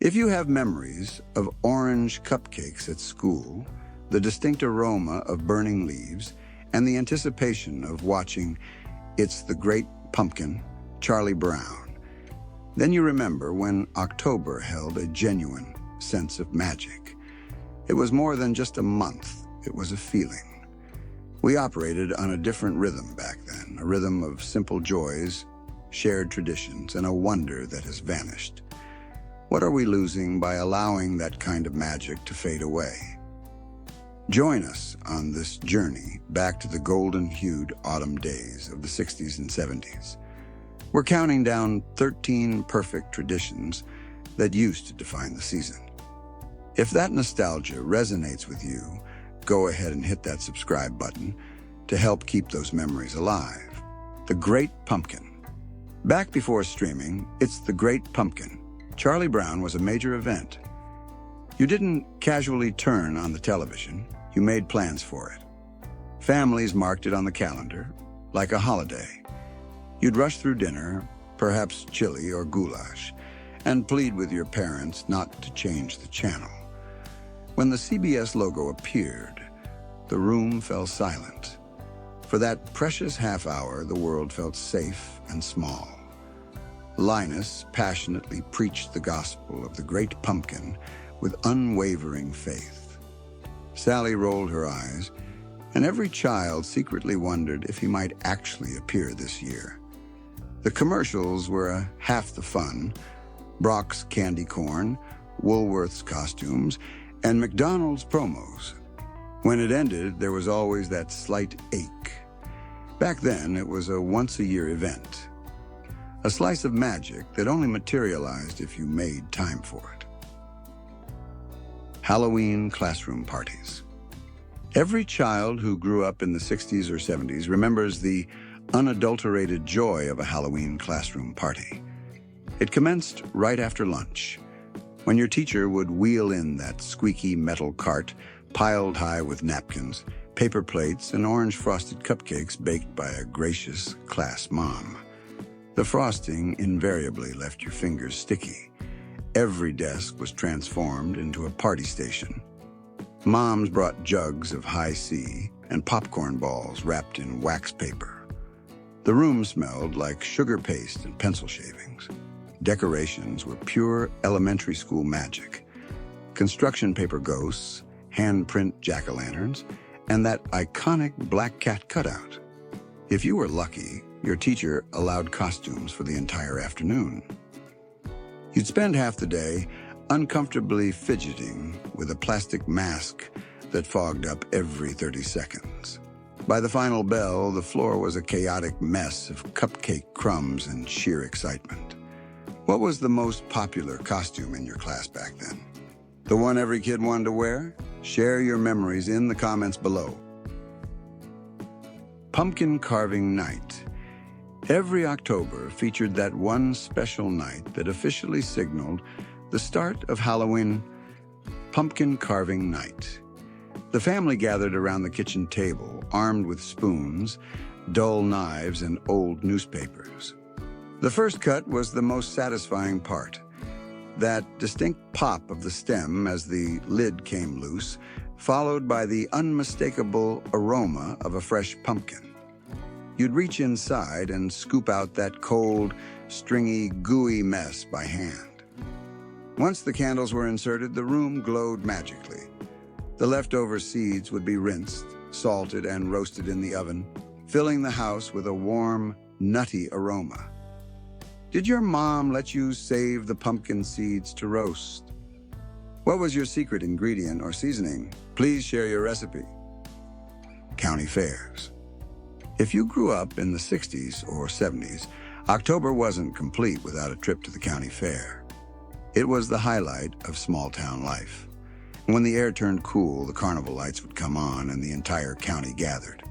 If you have memories of orange cupcakes at school, the distinct aroma of burning leaves, and the anticipation of watching It's the Great Pumpkin, Charlie Brown, then you remember when October held a genuine sense of magic. It was more than just a month, it was a feeling. We operated on a different rhythm back then, a rhythm of simple joys, shared traditions, and a wonder that has vanished. What are we losing by allowing that kind of magic to fade away? Join us on this journey back to the golden-hued autumn days of the 60s and 70s. We're counting down 13 perfect traditions that used to define the season. If that nostalgia resonates with you, go ahead and hit that subscribe button to help keep those memories alive. The Great Pumpkin. Back before streaming, It's the Great Pumpkin, Charlie Brown was a major event. You didn't casually turn on the television, you made plans for it. Families marked it on the calendar, like a holiday. You'd rush through dinner, perhaps chili or goulash, and plead with your parents not to change the channel. When the CBS logo appeared, the room fell silent. For that precious half hour, the world felt safe and small. Linus passionately preached the gospel of the Great Pumpkin with unwavering faith. Sally rolled her eyes, and every child secretly wondered if he might actually appear this year. The commercials were half the fun: Brock's candy corn, Woolworth's costumes, and McDonald's promos. When it ended, there was always that slight ache. Back then, it was a once-a-year event. A slice of magic that only materialized if you made time for it. Halloween classroom parties. Every child who grew up in the 60s or 70s remembers the unadulterated joy of a Halloween classroom party. It commenced right after lunch, when your teacher would wheel in that squeaky metal cart piled high with napkins, paper plates, and orange frosted cupcakes baked by a gracious class mom. The frosting invariably left your fingers sticky. Every desk was transformed into a party station. Moms brought jugs of high C and popcorn balls wrapped in wax paper. The room smelled like sugar paste and pencil shavings. Decorations were pure elementary school magic. Construction paper ghosts, handprint jack-o'-lanterns, and that iconic black cat cutout. If you were lucky, your teacher allowed costumes for the entire afternoon. You'd spend half the day uncomfortably fidgeting with a plastic mask that fogged up every 30 seconds. By the final bell, the floor was a chaotic mess of cupcake crumbs and sheer excitement. What was the most popular costume in your class back then? The one every kid wanted to wear? Share your memories in the comments below. Pumpkin Carving Night. Every October featured that one special night that officially signaled the start of Halloween, Pumpkin Carving Night. The family gathered around the kitchen table, armed with spoons, dull knives, and old newspapers. The first cut was the most satisfying part. That distinct pop of the stem as the lid came loose, followed by the unmistakable aroma of a fresh pumpkin. You'd reach inside and scoop out that cold, stringy, gooey mess by hand. Once the candles were inserted, the room glowed magically. The leftover seeds would be rinsed, salted, and roasted in the oven, filling the house with a warm, nutty aroma. Did your mom let you save the pumpkin seeds to roast? What was your secret ingredient or seasoning? Please share your recipe. County fairs. If you grew up in the 60s or 70s, October wasn't complete without a trip to the county fair. It was the highlight of small-town life. When the air turned cool, the carnival lights would come on and the entire county gathered.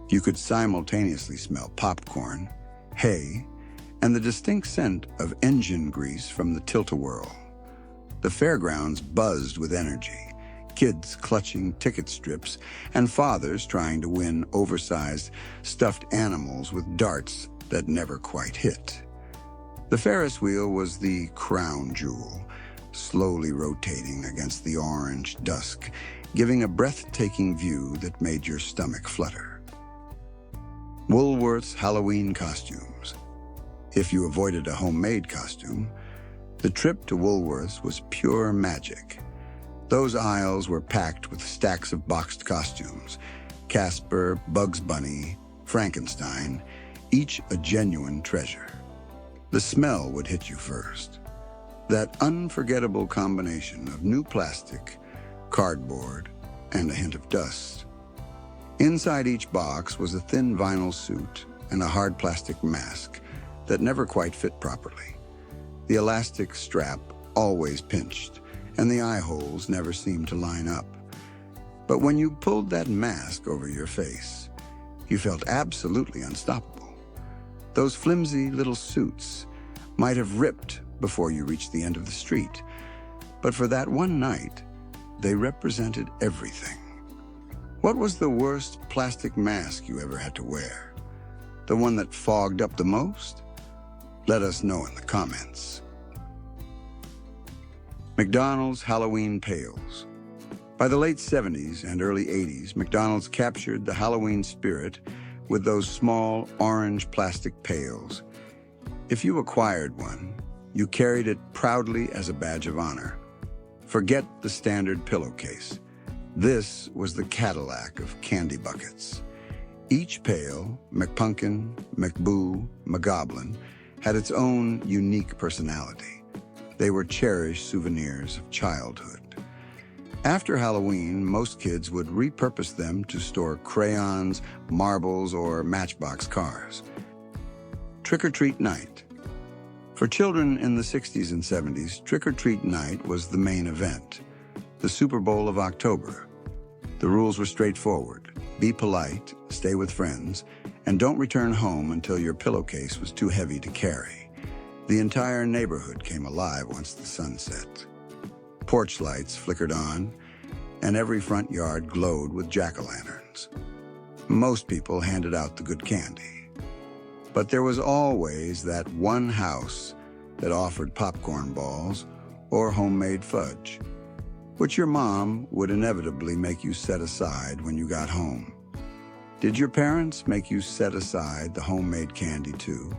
You could simultaneously smell popcorn, hay, and the distinct scent of engine grease from the tilt-a-whirl. The fairgrounds buzzed with energy, kids clutching ticket strips, and fathers trying to win oversized stuffed animals with darts that never quite hit. The Ferris wheel was the crown jewel, slowly rotating against the orange dusk, giving a breathtaking view that made your stomach flutter. Woolworth's Halloween costumes. If you avoided a homemade costume, the trip to Woolworth's was pure magic. Those aisles were packed with stacks of boxed costumes, Casper, Bugs Bunny, Frankenstein, each a genuine treasure. The smell would hit you first. That unforgettable combination of new plastic, cardboard, and a hint of dust. Inside each box was a thin vinyl suit and a hard plastic mask that never quite fit properly. The elastic strap always pinched, and the eye holes never seemed to line up. But when you pulled that mask over your face, you felt absolutely unstoppable. Those flimsy little suits might have ripped before you reached the end of the street, but for that one night, they represented everything. What was the worst plastic mask you ever had to wear? The one that fogged up the most? Let us know in the comments. McDonald's Halloween pails. By the late 70s and early 80s, McDonald's captured the Halloween spirit with those small orange plastic pails. If you acquired one, you carried it proudly as a badge of honor. Forget the standard pillowcase. This was the Cadillac of candy buckets. Each pail, McPumpkin, McBoo, McGoblin, had its own unique personality. They were cherished souvenirs of childhood. After Halloween, most kids would repurpose them to store crayons, marbles, or Matchbox cars. Trick-or-treat night. For children in the 60s and 70s, trick-or-treat night was the main event, the Super Bowl of October. The rules were straightforward. Be polite, stay with friends, and don't return home until your pillowcase was too heavy to carry. The entire neighborhood came alive once the sun set. Porch lights flickered on, and every front yard glowed with jack-o'-lanterns. Most people handed out the good candy. But there was always that one house that offered popcorn balls or homemade fudge, which your mom would inevitably make you set aside when you got home. Did your parents make you set aside the homemade candy too?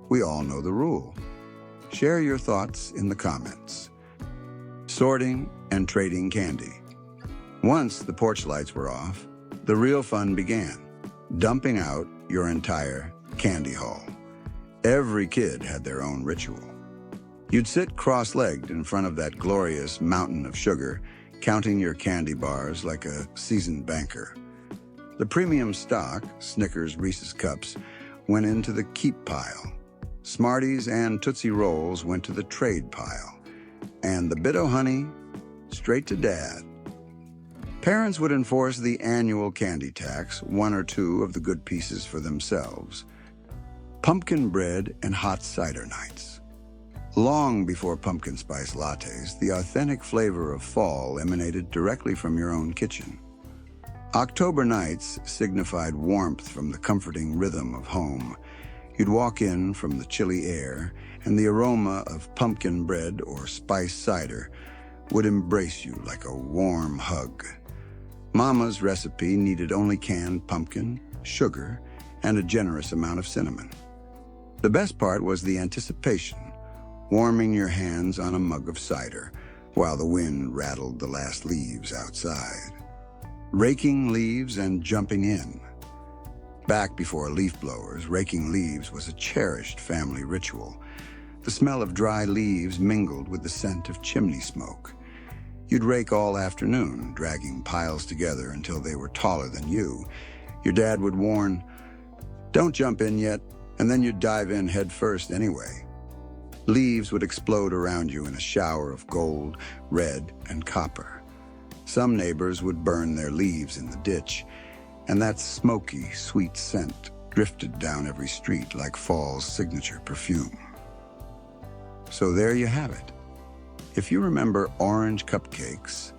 We all know the rule. Share your thoughts in the comments. Sorting and trading candy. Once the porch lights were off, the real fun began, dumping out your entire candy haul. Every kid had their own ritual. You'd sit cross-legged in front of that glorious mountain of sugar, counting your candy bars like a seasoned banker. The premium stock, Snickers, Reese's Cups, went into the keep pile. Smarties and Tootsie Rolls went to the trade pile. And the bit o' honey, straight to Dad. Parents would enforce the annual candy tax, one or two of the good pieces for themselves. Pumpkin bread and hot cider nights. Long before pumpkin spice lattes, the authentic flavor of fall emanated directly from your own kitchen. October nights signified warmth from the comforting rhythm of home. You'd walk in from the chilly air, and the aroma of pumpkin bread or spiced cider would embrace you like a warm hug. Mama's recipe needed only canned pumpkin, sugar, and a generous amount of cinnamon. The best part was the anticipation, warming your hands on a mug of cider while the wind rattled the last leaves outside. Raking leaves and jumping in. Back before leaf blowers, raking leaves was a cherished family ritual. The smell of dry leaves mingled with the scent of chimney smoke. You'd rake all afternoon, dragging piles together until they were taller than you. Your dad would warn, "Don't jump in yet," and then you'd dive in head first anyway. Leaves would explode around you in a shower of gold, red, and copper. Some neighbors would burn their leaves in the ditch, and that smoky, sweet scent drifted down every street like fall's signature perfume. So there you have it. If you remember orange cupcakes,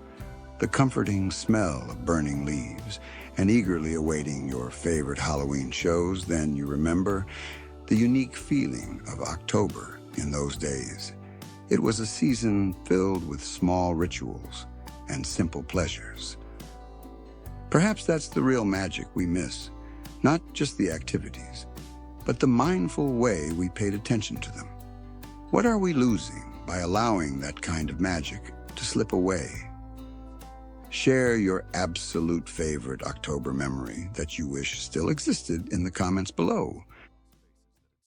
the comforting smell of burning leaves, and eagerly awaiting your favorite Halloween shows, then you remember the unique feeling of October in those days. It was a season filled with small rituals and simple pleasures. Perhaps that's the real magic we miss, not just the activities, but the mindful way we paid attention to them. What are we losing by allowing that kind of magic to slip away? Share your absolute favorite October memory that you wish still existed in the comments below.